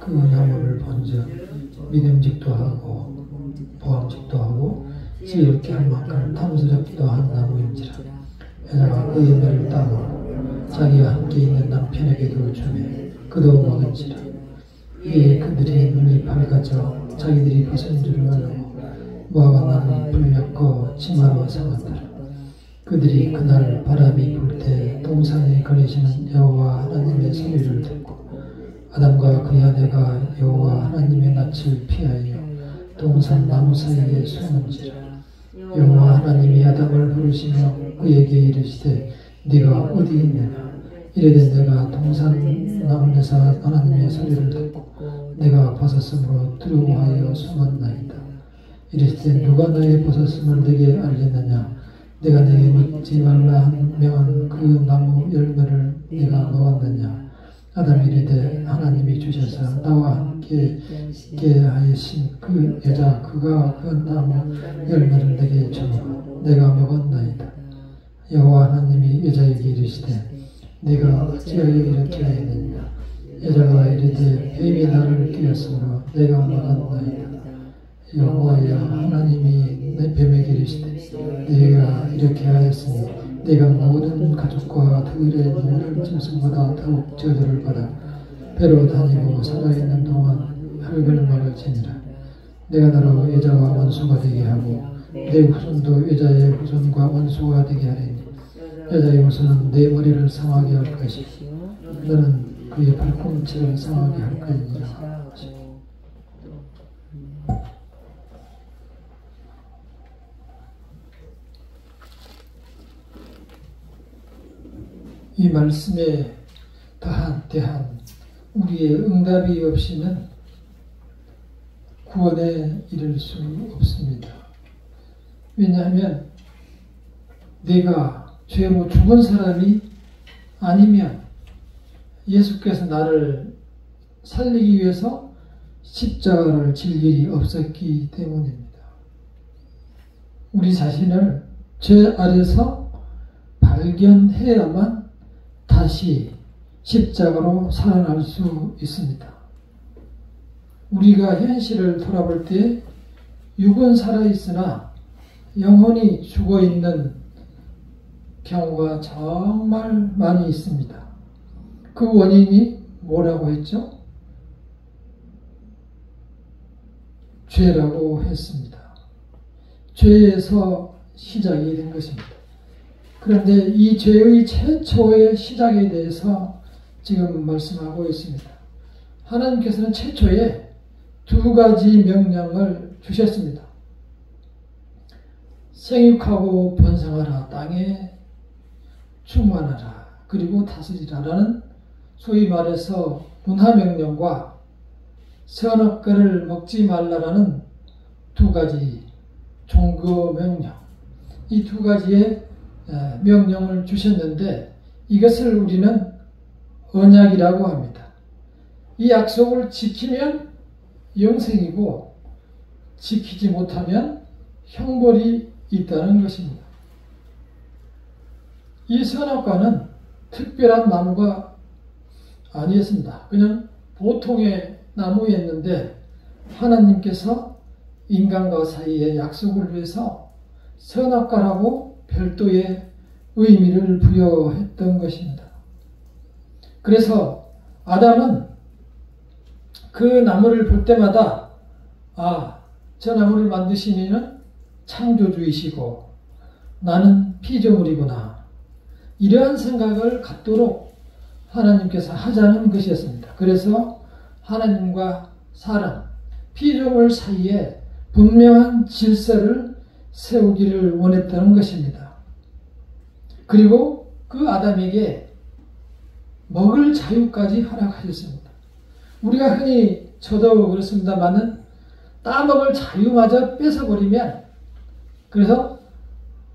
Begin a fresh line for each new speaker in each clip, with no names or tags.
그 나무를 본즉 믿음직도 하고 보암직도 하고 지혜롭게 할 만큼 탐스럽기도 한 나무인지라. 여자가 그 열매를 따고 자기와 함께 있는 남편에게도 주매 그도 먹은지라. 이에 그들의 눈이 밝아져 자기들이 벗은 줄을 알고 모아가 나무 불렸고 치마로 삼았더라. 그들이 그날 바람이 불 때 동산에 거니시는 여호와 하나님의 소리를 듣고 아담과 그의 아내가 여호와 하나님의 낯을 피하여 동산 나무 사이에 숨은지라. 여호와 하나님이 아담을 부르시며 그에게 이르시되 네가 어디 있느냐. 이르되 내가 동산 나무에서 하나님의 소리를 듣고 내가 벗었으므로 두려워하여 숨었나이다. 이르시되 누가 너의 벗었음을 내게 알렸느냐. 내가 내게 먹지 말라 한 명한 그 나무 열매를 내가 먹었느냐. 아담이 이르되 하나님이 주셔서 나와 함께 있게 하신 그 여자 그가 그 나무 열매를 내게 주고 내가 먹었나이다. 여호와 하나님이 여자에게 이르시되 네가 어찌하여 이렇게 하였느냐. 여자가 이르되 뱀이 나를 끼었으므로 내가 먹었나이다. 여호와여 하나님이 내 뱀에게 이르시되 네가 이렇게 하였으니 네가 모든 가족과 들의 모든 짐승보다 더욱 저주를 받아 배로 다니고 살아있는 동안 흙을 먹을지니라. 내가 너로 여자와 원수가 되게 하고 내 후손도 여자의 후손과 원수가 되게 하리니 여자의 후손은 내 머리를 상하게 할 것이고 너는 그의 발꿈치를 상하게 할 것이니라. 이 말씀에 대한 우리의 응답이 없이는 구원에 이를 수 없습니다. 왜냐하면 내가 죄로 죽은 사람이 아니면 예수께서 나를 살리기 위해서 십자가를 질 일이 없었기 때문입니다. 우리 자신을 죄 아래서 발견해야만 다시 십자가로 살아날 수 있습니다. 우리가 현실을 돌아볼 때 육은 살아있으나 영혼이 죽어있는 경우가 정말 많이 있습니다. 그 원인이 뭐라고 했죠? 죄라고 했습니다. 죄에서 시작이 된 것입니다. 그런데 이 죄의 최초의 시작에 대해서 지금 말씀하고 있습니다. 하나님께서는 최초에 두 가지 명령을 주셨습니다. 생육하고 번성하라, 땅에 충만하라, 그리고 다스리라라는 소위 말해서 문화명령과 선악과를 먹지 말라라는 두 가지 종교명령, 이 두 가지의 명령을 주셨는데 이것을 우리는 언약이라고 합니다. 이 약속을 지키면 영생이고 지키지 못하면 형벌이 있다는 것입니다. 이 선악과는 특별한 나무가 아니었습니다. 그냥 보통의 나무였는데 하나님께서 인간과 사이에 약속을 위해서 선악과라고 별도의 의미를 부여했던 것입니다. 그래서 아담은 그 나무를 볼 때마다 저 나무를 만드신 이는 창조주이시고 나는 피조물이구나, 이러한 생각을 갖도록 하나님께서 하자는 것이었습니다. 그래서 하나님과 사람, 피조물 사이에 분명한 질서를 세우기를 원했다는 것입니다. 그리고 그 아담에게 먹을 자유까지 허락하셨습니다. 우리가 흔히 저도 그렇습니다만은 따먹을 자유마저 뺏어버리면, 그래서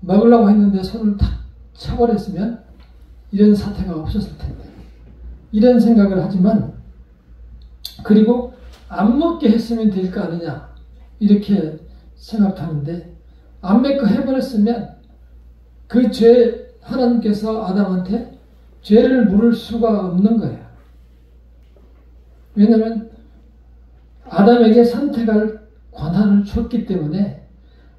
먹으려고 했는데 손을 탁 쳐버렸으면 이런 사태가 없었을 텐데, 이런 생각을 하지만, 그리고 안 먹게 했으면 될 거 아니냐 이렇게 생각하는데, 안 먹게 해버렸으면 그 죄, 하나님께서 아담한테 죄를 물을 수가 없는 거예요. 왜냐하면 아담에게 선택할 권한을 줬기 때문에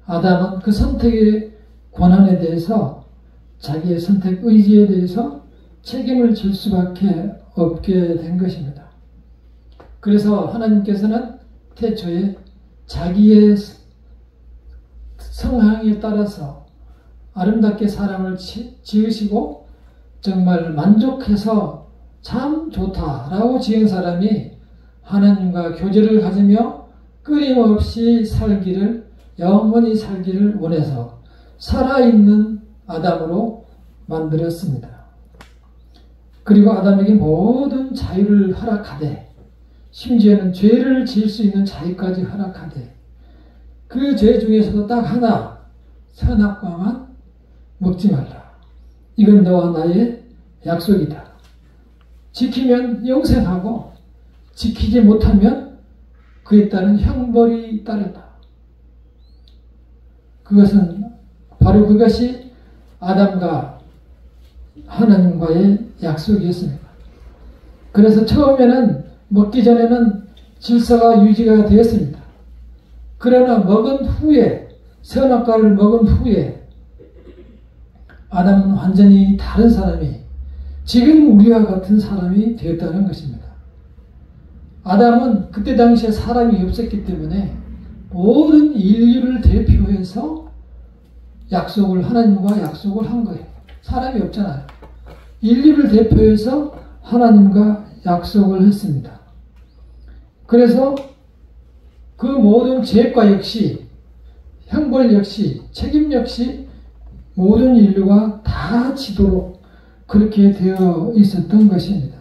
아담은 그 선택의 권한에 대해서 자기의 선택 의지에 대해서 책임을 질 수밖에 없게 된 것입니다. 그래서 하나님께서는 태초에 자기의 성향에 따라서 아름답게 사람을 지으시고 정말 만족해서 참 좋다라고 지은 사람이 하나님과 교제를 가지며 끊임없이 살기를, 영원히 살기를 원해서 살아있는 아담으로 만들었습니다. 그리고 아담에게 모든 자유를 허락하되 심지어는 죄를 지을 수 있는 자유까지 허락하되 그 죄 중에서도 딱 하나, 선악과만 먹지 말라. 이건 너와 나의 약속이다. 지키면 영생하고 지키지 못하면 그에 따른 형벌이 따른다. 바로 그것이 아담과 하나님과의 약속이었습니다. 그래서 처음에는 먹기 전에는 질서가 유지가 되었습니다. 그러나 먹은 후에, 선악과를 먹은 후에 아담은 완전히 다른 사람이, 지금 우리와 같은 사람이 되었다는 것입니다. 아담은 그때 당시에 사람이 없었기 때문에 모든 인류를 대표해서 하나님과 약속을 한 거예요. 사람이 없잖아요. 인류를 대표해서 하나님과 약속을 했습니다. 그래서 그 모든 죄과 역시, 형벌 역시, 책임 역시 모든 인류가 다 지도록 그렇게 되어 있었던 것입니다.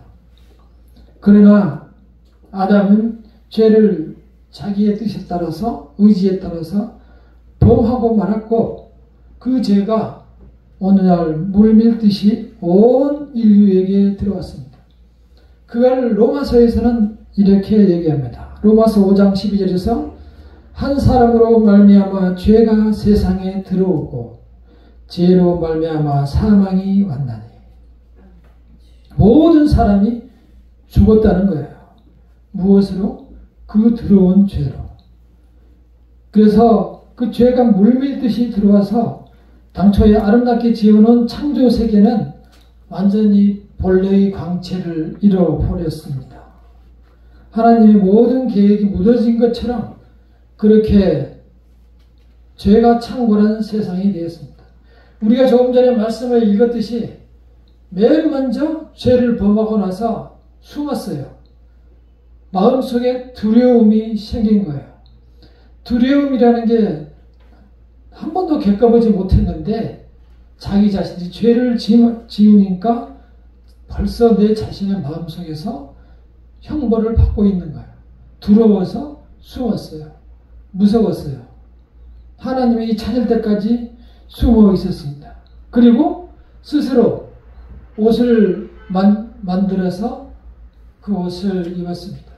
그러나 아담은 죄를 자기의 뜻에 따라서, 의지에 따라서 범하고 말았고 그 죄가 오늘날 물밀듯이 온 인류에게 들어왔습니다. 그걸 로마서에서는 이렇게 얘기합니다. 로마서 5장 12절에서 한 사람으로 말미암아 죄가 세상에 들어오고 죄로 말미암아 사망이 왔나니 모든 사람이 죽었다는 거예요. 무엇으로? 그 들어온 죄로. 그래서 그 죄가 물밀듯이 들어와서 당초에 아름답게 지어놓은 창조 세계는 완전히 본래의 광채를 잃어버렸습니다. 하나님의 모든 계획이 무너진 것처럼 그렇게 죄가 창궐한 세상이 되었습니다. 우리가 조금 전에 말씀을 읽었듯이 맨 먼저 죄를 범하고 나서 숨었어요. 마음속에 두려움이 생긴 거예요. 두려움이라는 게 한 번도 겪어보지 못했는데 자기 자신이 죄를 지으니까 벌써 내 자신의 마음속에서 형벌을 받고 있는 거예요. 두려워서 숨었어요. 무서웠어요. 하나님이 찾을 때까지 숨어 있었습니다. 그리고 스스로 옷을 만들어서 그 옷을 입었습니다.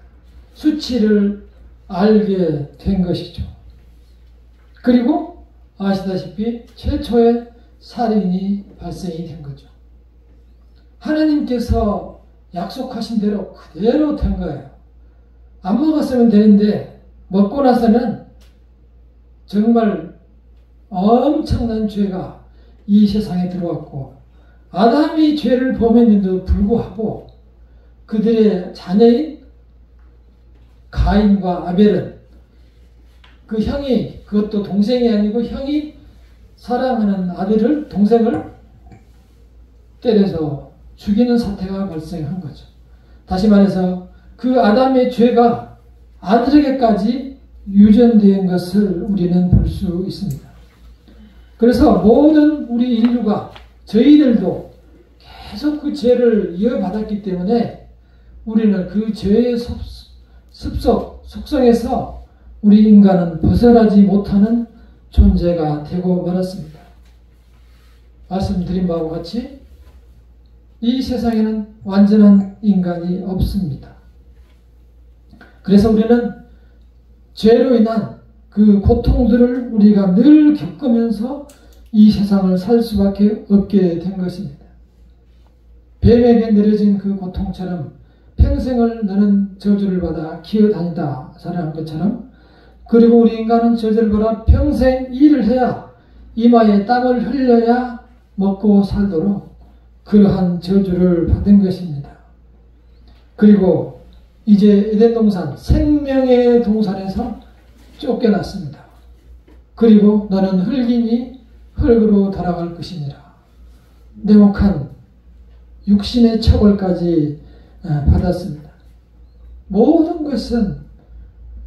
수치를 알게 된 것이죠. 그리고 아시다시피 최초의 살인이 발생이 된 거죠. 하나님께서 약속하신 대로 그대로 된 거예요. 안 먹었으면 되는데 먹고 나서는 정말 엄청난 죄가 이 세상에 들어왔고 아담이 죄를 범했는데도 불구하고 그들의 자녀인 가인과 아벨은 그 형이, 그것도 동생이 아니고 형이 사랑하는 아들을, 동생을 때려서 죽이는 사태가 발생한 거죠. 다시 말해서 그 아담의 죄가 아들에게까지 유전된 것을 우리는 볼 수 있습니다. 그래서 모든 우리 인류가, 저희들도 계속 그 죄를 이어받았기 때문에 우리는 그 죄의 속성에서 우리 인간은 벗어나지 못하는 존재가 되고 말았습니다. 말씀드린 바와 같이 이 세상에는 완전한 인간이 없습니다. 그래서 우리는 죄로 인한 그 고통들을 우리가 늘 겪으면서 이 세상을 살 수밖에 없게 된 것입니다. 뱀에게 내려진 그 고통처럼 평생을 너는 저주를 받아 기어다니다 살아난 것처럼, 그리고 우리 인간은 저주를 받아 평생 일을 해야, 이마에 땀을 흘려야 먹고 살도록 그러한 저주를 받은 것입니다. 그리고 이제 에덴 동산, 생명의 동산에서 쫓겨났습니다. 그리고 너는 흙이니 흙으로 돌아갈 것이니라. 냉혹한 육신의 처벌까지 받았습니다. 모든 것은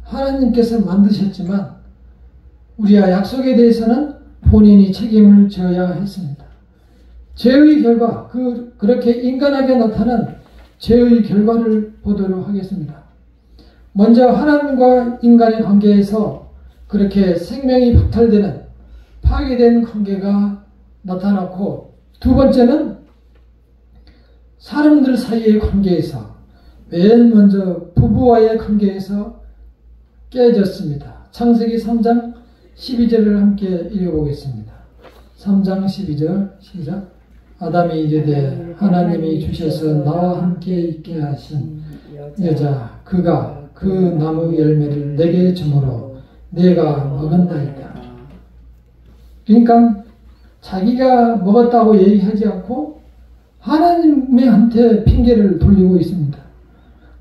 하나님께서 만드셨지만 우리와 약속에 대해서는 본인이 책임을 져야 했습니다. 죄의 결과, 그렇게 인간에게 나타난 죄의 결과를 보도록 하겠습니다. 먼저 하나님과 인간의 관계에서 그렇게 생명이 박탈되는 파괴된 관계가 나타났고, 두 번째는 사람들 사이의 관계에서, 맨 먼저 부부와의 관계에서 깨졌습니다. 창세기 3장 12절을 함께 읽어보겠습니다. 3장 12절 시작. 아담이 이르되 하나님이 주셔서 나와 함께 있게 하신 여자, 그가 그 나무 열매를 내게 주므로 내가 먹었나이다. 그러니까 자기가 먹었다고 얘기하지 않고 하나님한테 핑계를 돌리고 있습니다.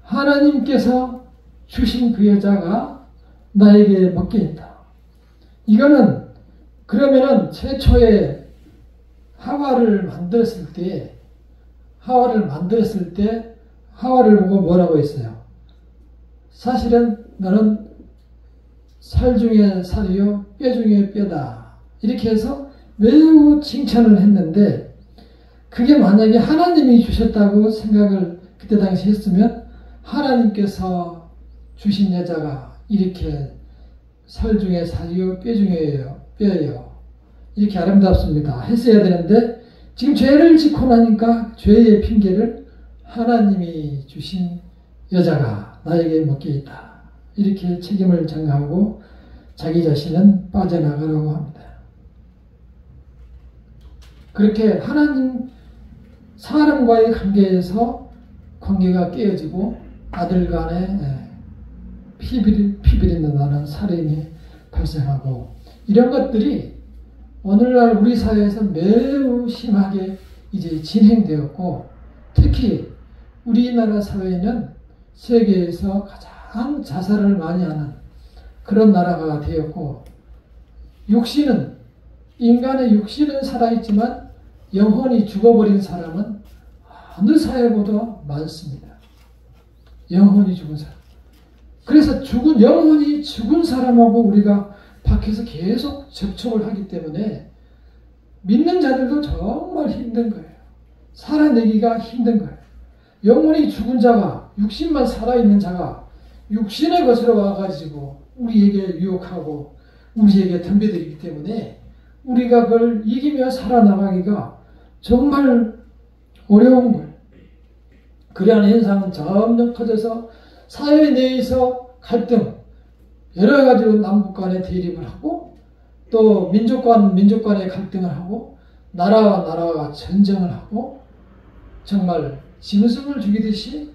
하나님께서 주신 그 여자가 나에게 먹게 했다. 이거는 그러면은 최초에 하와를 만들었을 때 하와를 보고 뭐라고 했어요? 사실은 너는 살 중에 살이요 뼈 중에 뼈다. 이렇게 해서 매우 칭찬을 했는데, 그게 만약에 하나님이 주셨다고 생각을 그때 당시 했으면 하나님께서 주신 여자가 이렇게 살 중에 살이요 뼈 중에 뼈예요, 이렇게 아름답습니다 했어야 되는데, 지금 죄를 짓고 나니까 죄의 핑계를 하나님이 주신 여자가 나에게 먹게 있다, 이렇게 책임을 전가하고 자기 자신은 빠져나가라고 합니다. 그렇게 하나님, 사람과의 관계에서 관계가 깨어지고 아들 간에 피비린내 나는 살인이 발생하고, 이런 것들이 오늘날 우리 사회에서 매우 심하게 이제 진행되었고, 특히 우리나라 사회는 세계에서 가장 자살을 많이 하는 그런 나라가 되었고, 인간의 육신은 살아있지만 영혼이 죽어버린 사람은 어느 사회보다 많습니다. 영혼이 죽은 사람. 그래서 영혼이 죽은 사람하고 우리가 밖에서 계속 접촉을 하기 때문에 믿는 자들도 정말 힘든 거예요. 살아내기가 힘든 거예요. 영혼이 죽은 자가, 육신만 살아있는 자가 육신의 것으로 와가지고 우리에게 유혹하고 우리에게 덤벼들기 때문에 우리가 그걸 이기며 살아나가기가 정말 어려운 거예요. 그러한 현상은 점점 커져서 사회 내에서 갈등, 여러 가지로 남북 간의 대립을 하고, 또 민족 간의 갈등을 하고, 나라와 나라가 전쟁을 하고, 정말 짐승을 죽이듯이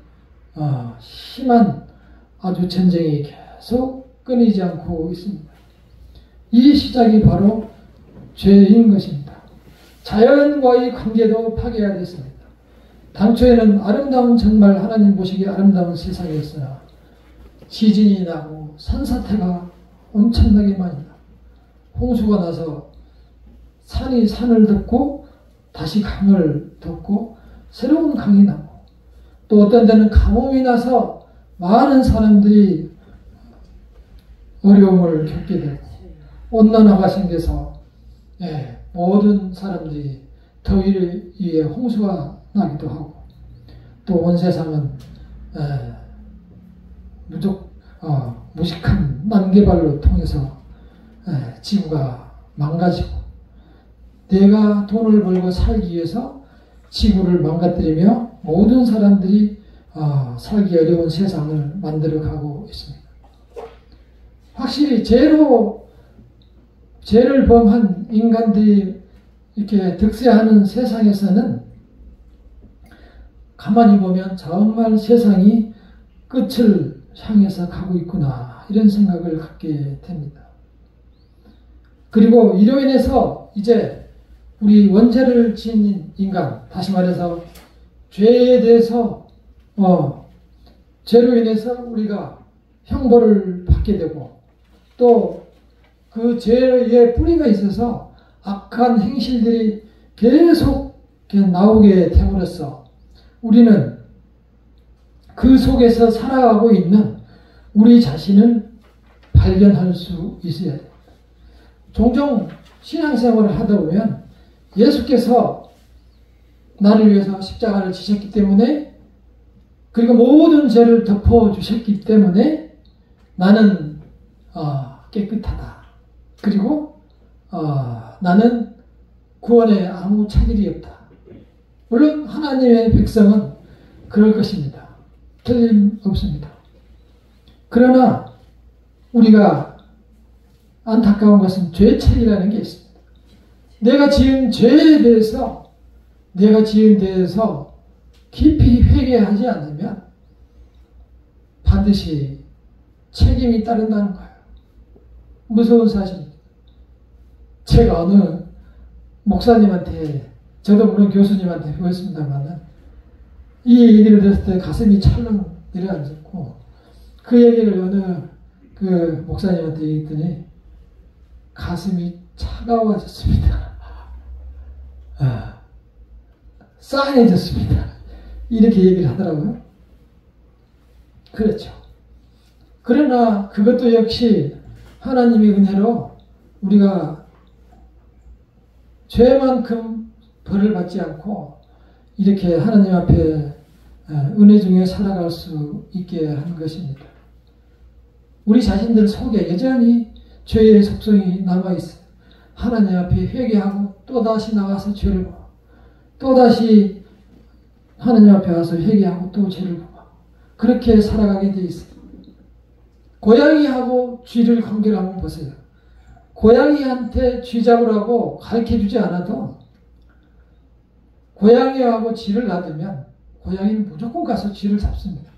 심한 아주 전쟁이 계속 끊이지 않고 있습니다. 이 시작이 바로 죄인 것입니다. 자연과의 관계도 파괴가 됐습니다. 당초에는 정말 하나님 보시기에 아름다운 세상이었으나 지진이 나고 산사태가 엄청나게 많이 나고, 홍수가 나서 산이 산을 덮고 다시 강을 덮고 새로운 강이 나고, 또 어떤 데는 가뭄이 나서 많은 사람들이 어려움을 겪게 되고, 온난화가 생겨서 모든 사람들이 더위를 위해 홍수가 나기도 하고, 또 온 세상은 무식한 난개발로 통해서 지구가 망가지고, 내가 돈을 벌고 살기 위해서 지구를 망가뜨리며 모든 사람들이 살기 어려운 세상을 만들어가고 있습니다. 확실히 죄를 범한 인간들이 이렇게 득세하는 세상에서는 가만히 보면 정말 세상이 끝을 향해서 가고 있구나 이런 생각을 갖게 됩니다. 그리고 이로 인해서 이제 우리 원죄를 지은 인간, 다시 말해서 죄에 대해서 죄로 인해서 우리가 형벌을 받게 되고 또 그 죄의 뿌리가 있어서 악한 행실들이 계속 나오게 되므로써 우리는 그 속에서 살아가고 있는 우리 자신을 발견할 수 있어야 돼요. 종종 신앙생활을 하다 보면 예수께서 나를 위해서 십자가를 지셨기 때문에 그리고 모든 죄를 덮어주셨기 때문에 나는 깨끗하다. 그리고 나는 구원에 아무 차질이 없다. 물론 하나님의 백성은 그럴 것입니다. 틀림없습니다. 그러나 우리가 안타까운 것은 죄책이라는 게 있습니다. 내가 지은 죄에 대해서 깊이 회개하지 않으면 반드시 책임이 따른다는 거예요. 무서운 사실입니다. 제가 어느 목사님한테, 저도 물론 교수님한테 배웠습니다만 이 얘기를 들었을 때 가슴이 찰렁 내려앉았고 그 얘기를 어느 그 목사님한테 얘기했더니 가슴이 차가워졌습니다. 싸해졌습니다. 이렇게 얘기를 하더라고요. 그렇죠. 그러나 그것도 역시 하나님의 은혜로 우리가 죄만큼 벌을 받지 않고 이렇게 하나님 앞에 은혜 중에 살아갈 수 있게 하는 것입니다. 우리 자신들 속에 여전히 죄의 속성이 남아있어요. 하나님 앞에 회개하고 또다시 나가서 죄를 보고 또다시 하나님 앞에 와서 회개하고 또 죄를 보고 그렇게 살아가게 돼 있어요. 고양이하고 쥐를 관계를 한번 보세요. 고양이한테 쥐 잡으라고 가르쳐주지 않아도 고양이하고 쥐를 놔두면 고양이는 무조건 가서 쥐를 잡습니다.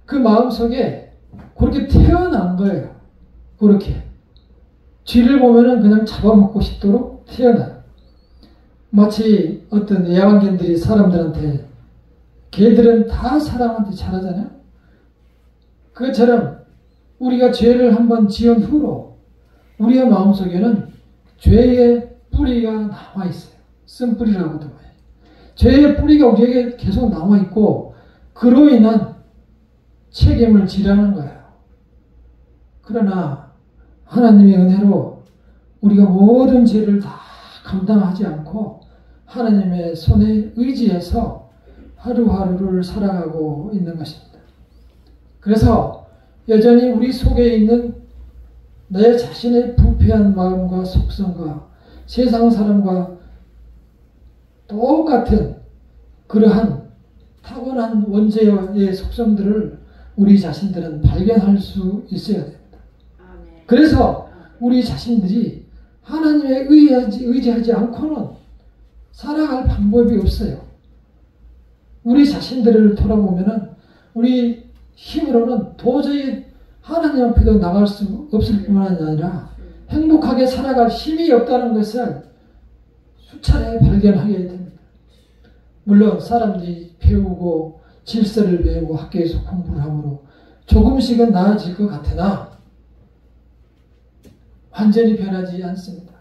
그 마음속에 그렇게 태어난 거예요. 그렇게. 쥐를 보면은 그냥 잡아먹고 싶도록 태어나요. 마치 어떤 애완견들이 사람들한테, 개들은 다 사람한테 잘하잖아요. 그것처럼 우리가 죄를 한번 지은 후로 우리의 마음속에는 죄의 뿌리가 남아있어요. 쓴뿌리라고도 해요. 죄의 뿌리가 우리에게 계속 남아있고 그로 인한 책임을 지라는 거예요. 그러나 하나님의 은혜로 우리가 모든 죄를 다 감당하지 않고 하나님의 손에 의지해서 하루하루를 살아가고 있는 것입니다. 그래서 여전히 우리 속에 있는 내 자신의 부패한 마음과 속성과 세상 사람과 똑같은 그러한 타고난 원죄의 속성들을 우리 자신들은 발견할 수 있어야 됩니다. 그래서 우리 자신들이 하나님에 의지하지 않고는 살아갈 방법이 없어요. 우리 자신들을 돌아보면은 우리 힘으로는 도저히 하나님 앞에도 나갈 수 없을 뿐만 아니라 행복하게 살아갈 힘이 없다는 것을 수차례 발견하게 됩니다. 물론 사람들이 배우고 질서를 배우고 학교에서 공부를 함으로 조금씩은 나아질 것 같으나 완전히 변하지 않습니다.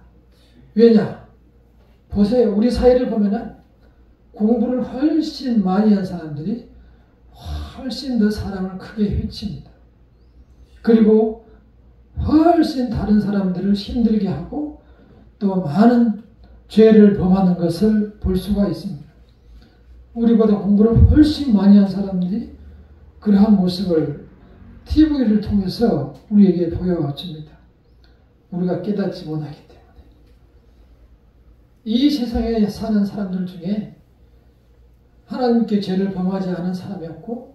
왜냐? 보세요. 우리 사회를 보면은 공부를 훨씬 많이 한 사람들이 훨씬 더 사람을 크게 해칩니다. 그리고 훨씬 다른 사람들을 힘들게 하고 또 많은 죄를 범하는 것을 볼 수가 있습니다. 우리보다 공부를 훨씬 많이 한 사람들이 그러한 모습을 TV를 통해서 우리에게 보여줍니다. 우리가 깨닫지 못하기 때문에. 이 세상에 사는 사람들 중에 하나님께 죄를 범하지 않은 사람이 없고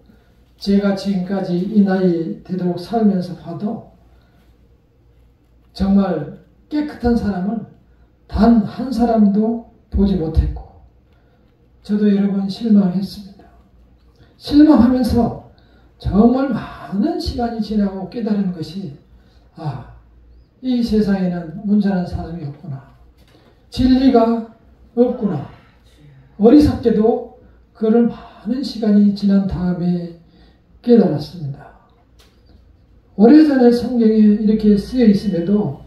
제가 지금까지 이 나이 되도록 살면서 봐도 정말 깨끗한 사람은 단 한 사람도 보지 못했고 저도 여러 번 실망했습니다. 실망하면서 정말 많은 시간이 지나고 깨달은 것이 이 세상에는 온전한 사람이 없구나. 진리가 없구나. 어리석게도 그를 많은 시간이 지난 다음에 깨달았습니다. 오래전에 성경에 이렇게 쓰여 있음에도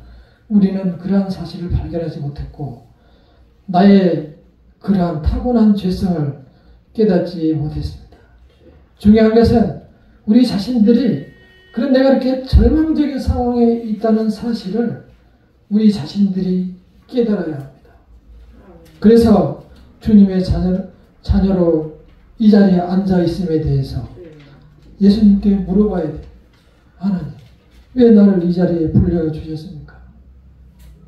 우리는 그러한 사실을 발견하지 못했고 나의 그러한 타고난 죄성을 깨닫지 못했습니다. 중요한 것은 우리 자신들이 그런 내가 이렇게 절망적인 상황에 있다는 사실을 우리 자신들이 깨달아야 합니다. 그래서 주님의 자녀로 이 자리에 앉아 있음에 대해서 예수님께 물어봐야 돼요. 하나님, 왜 나를 이 자리에 불러주셨습니까?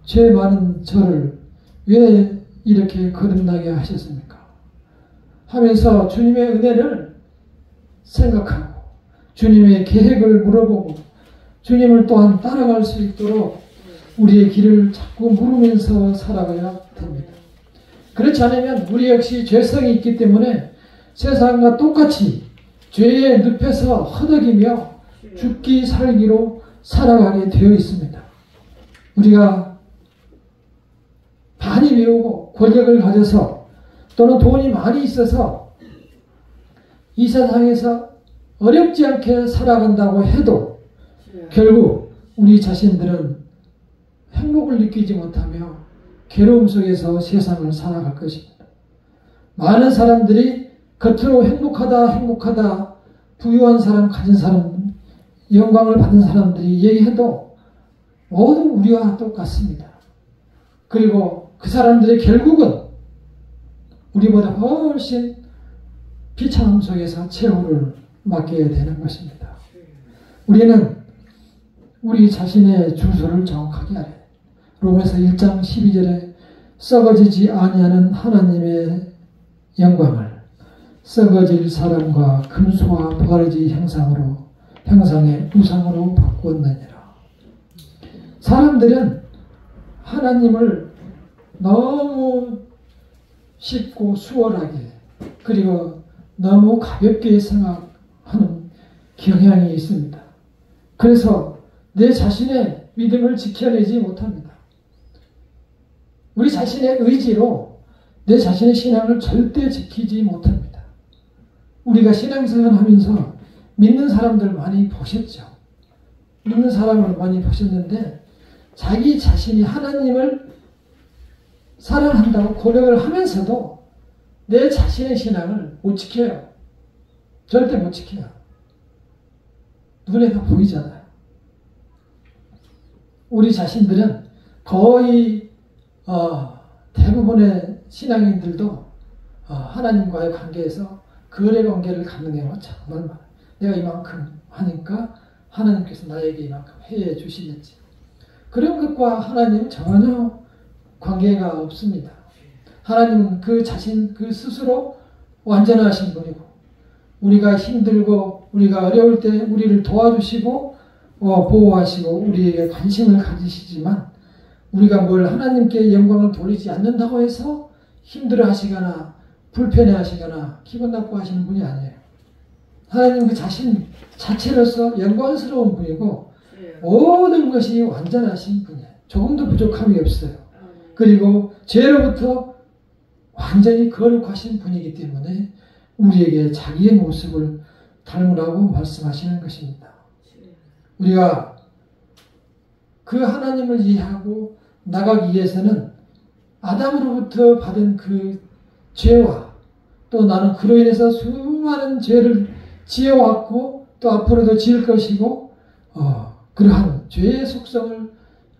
죄 많은 저를 왜 이렇게 거듭나게 하셨습니까? 하면서 주님의 은혜를 생각하고 주님의 계획을 물어보고 주님을 또한 따라갈 수 있도록 우리의 길을 자꾸 물으면서 살아가야 됩니다. 그렇지 않으면 우리 역시 죄성이 있기 때문에 세상과 똑같이 죄에 늪에서 허덕이며 죽기 살기로 살아가게 되어 있습니다. 우리가 많이 배우고 권력을 가져서 또는 돈이 많이 있어서 이 세상에서 어렵지 않게 살아간다고 해도 결국 우리 자신들은 행복을 느끼지 못하며 괴로움 속에서 세상을 살아갈 것입니다. 많은 사람들이 겉으로 행복하다, 부유한 사람, 가진 사람, 영광을 받은 사람들이 얘기해도 모두 우리와 똑같습니다. 그리고 그 사람들의 결국은 우리보다 훨씬 비참함 속에서 최후를 맞게 되는 것입니다. 우리는 우리 자신의 주소를 정확하게 알아야 해요. 로마서 1장 12절에 썩어지지 아니하는 하나님의 영광을 썩어질 사람과 금수와 보가지 형상의 우상으로 바꾸었느니라. 사람들은 하나님을 너무 쉽고 수월하게 그리고 너무 가볍게 생각하는 경향이 있습니다. 그래서 내 자신의 믿음을 지켜내지 못합니다. 우리 자신의 의지로 내 자신의 신앙을 절대 지키지 못합니다. 우리가 신앙생활 하면서 믿는 사람들 많이 보셨죠. 믿는 사람을 많이 보셨는데 자기 자신이 하나님을 사랑한다고 고백을 하면서도 내 자신의 신앙을 못 지켜요. 절대 못 지켜요. 눈에 다 보이잖아요. 우리 자신들은 거의 대부분의 신앙인들도 하나님과의 관계에서 거래 관계를 갖는 경우가 정말 많아요. 내가 이만큼 하니까 하나님께서 나에게 이만큼 해 주시겠지. 그런 것과 하나님은 전혀 관계가 없습니다. 하나님은 그 자신, 그 스스로 완전하신 분이고 우리가 힘들고 우리가 어려울 때 우리를 도와주시고 보호하시고 우리에게 관심을 가지시지만 우리가 뭘 하나님께 영광을 돌리지 않는다고 해서 힘들어하시거나 불편해하시거나 기분 나빠하시는 분이 아니에요. 하나님 그 자신 자체로서 영광스러운 분이고 모든 것이 완전하신 분이에요. 조금도 부족함이 없어요. 그리고 죄로부터 완전히 거룩하신 분이기 때문에 우리에게 자기의 모습을 닮으라고 말씀하시는 것입니다. 우리가 그 하나님을 이해하고 나가기 위해서는 아담으로부터 받은 그 죄와 또 나는 그로 인해서 수많은 죄를 지어왔고 또 앞으로도 지을 것이고 그러한 죄의 속성을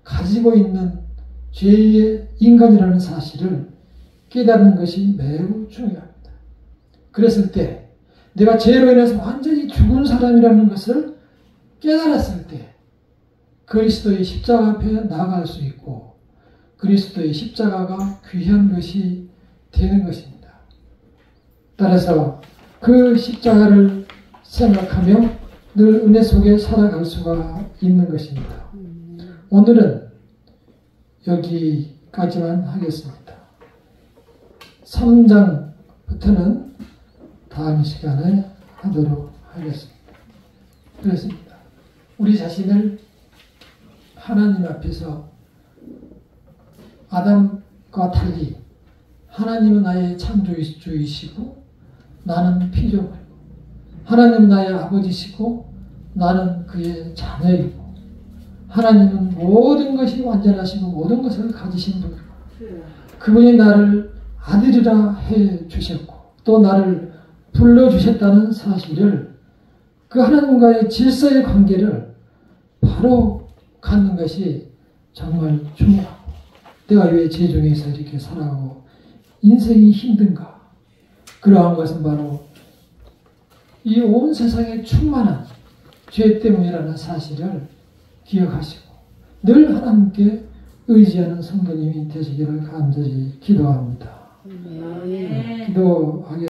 가지고 있는 죄의 인간이라는 사실을 깨닫는 것이 매우 중요합니다. 그랬을 때 내가 죄로 인해서 완전히 죽은 사람이라는 것을 깨달았을 때 그리스도의 십자가 앞에 나아갈 수 있고 그리스도의 십자가가 귀한 것이 되는 것입니다. 따라서 그 십자가를 생각하며 늘 은혜 속에 살아갈 수가 있는 것입니다. 오늘은 여기까지만 하겠습니다. 3장부터는 다음 시간에 하도록 하겠습니다. 그렇습니다. 우리 자신을 하나님 앞에서 아담과 달리 하나님은 나의 창조주이시고 나는 피조물이고 하나님은 나의 아버지시고 나는 그의 자녀이고 하나님은 모든 것이 완전하시고 모든 것을 가지신 분이고 그분이 나를 아들이라 해 주셨고 또 나를 불러주셨다는 사실을 그 하나님과의 질서의 관계를 바로 갖는 것이 정말 중요하고 내가 왜 죄중에서 이렇게 살아가고 인생이 힘든가? 그러한 것은 바로 이 온 세상에 충만한 죄 때문이라는 사실을 기억하시고 늘 하나님께 의지하는 성도님이 되시기를 간절히 기도합니다. 기도하겠습니다.